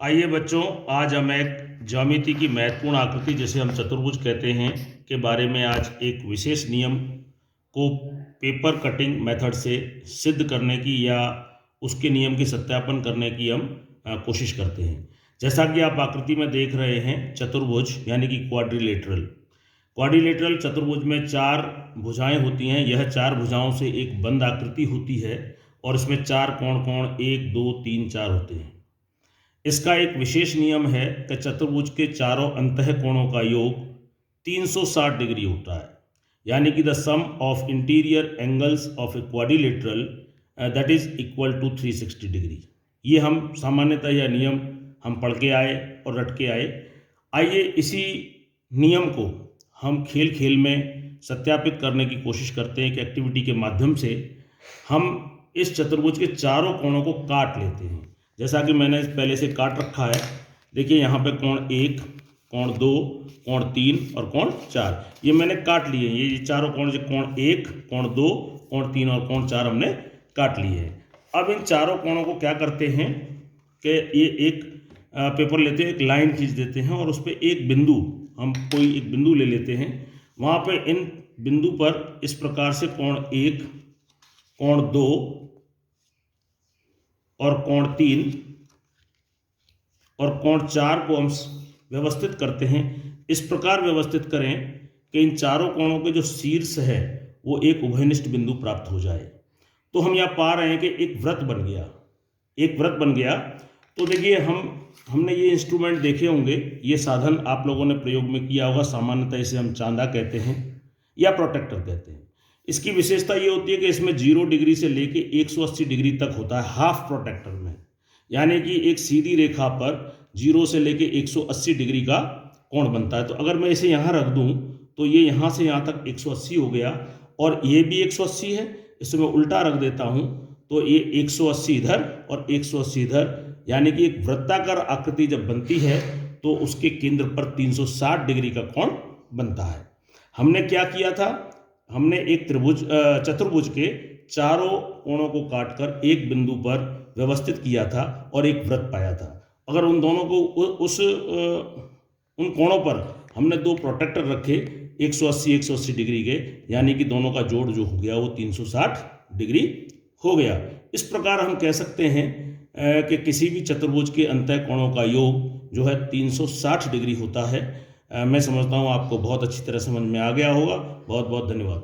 आइए बच्चों, आज हम एक ज्यामिति की महत्वपूर्ण आकृति जिसे हम चतुर्भुज कहते हैं के बारे में आज एक विशेष नियम को पेपर कटिंग मेथड से सिद्ध करने की या उसके नियम के सत्यापन करने की हम कोशिश करते हैं। जैसा कि आप आकृति में देख रहे हैं, चतुर्भुज यानी कि क्वाड्रिलेटरल चतुर्भुज में चार भुजाएं होती हैं। यह चार भुजाओं से एक बंद आकृति होती है और इसमें चार कोण 1 2 3 4 होते हैं। इसका एक विशेष नियम है कि चतुर्भुज के चारों अंतः कोणों का योग 360 डिग्री होता है, यानी कि the sum of interior angles of a quadrilateral that is equal to 360 degree. ये हम सामान्यतः यह नियम हम पढ़ के आए और रट के आए। आइए इसी नियम को हम खेल खेल में सत्यापित करने की कोशिश करते हैं कि एक्टिविटी के माध्यम से हम इस चतुर्भुज के चारों कोणों को काट लेते हैं। जैसा कि मैंने पहले से काट रखा है, देखिए यहाँ पे कोण 1, कोण 2, कोण 3 और कोण 4 ये मैंने काट लिए हैं। ये चारों कोण जो कोण 1, कोण 2, कोण 3 और कोण 4 हमने काट लिए हैं। अब इन चारों कोणों को क्या करते हैं कि ये एक पेपर लेते हैं, एक लाइन खींच देते हैं और उस पर एक बिंदु, हम कोई एक बिंदु ले लेते हैं। वहाँ पे इन बिंदु पर इस प्रकार से कोण 1, कोण 2 और कोण 3 और कोण 4 को हम व्यवस्थित करते हैं। इस प्रकार व्यवस्थित करें कि इन चारों कोणों के जो शीर्ष है वो एक उभयनिष्ठ बिंदु प्राप्त हो जाए। तो हम यहाँ पा रहे हैं कि एक वृत्त बन गया। तो देखिए हमने ये इंस्ट्रूमेंट देखे होंगे, ये साधन आप लोगों ने प्रयोग में किया होगा। सामान्यतः इसे हम चांदा कहते हैं या प्रोटेक्टर कहते हैं। इसकी विशेषता ये होती है कि इसमें 0 डिग्री से लेके 180 डिग्री तक होता है हाफ प्रोटेक्टर में, यानी कि एक सीधी रेखा पर 0 से लेके 180 डिग्री का कोण बनता है। तो अगर मैं इसे यहाँ रख दूँ तो ये यहाँ से यहाँ तक 180 हो गया और ये भी 180 है। इसे मैं उल्टा रख देता हूँ तो ये 180 इधर और 180 इधर, यानी कि एक वृत्ताकार आकृति जब बनती है तो उसके केंद्र पर 360 डिग्री का कोण बनता है। हमने क्या किया था, हमने एक चतुर्भुज के चारों कोणों को काटकर एक बिंदु पर व्यवस्थित किया था और एक वृत्त पाया था। अगर उन दोनों को उन कोणों पर हमने दो प्रोटेक्टर रखे 180 डिग्री के, यानी कि दोनों का जोड़ जो हो गया वो 360 डिग्री हो गया। इस प्रकार हम कह सकते हैं कि किसी भी चतुर्भुज के अंतः कोणों का योग जो है 360 डिग्री होता है। मैं समझता हूँ आपको बहुत अच्छी तरह समझ में आ गया होगा। बहुत बहुत धन्यवाद।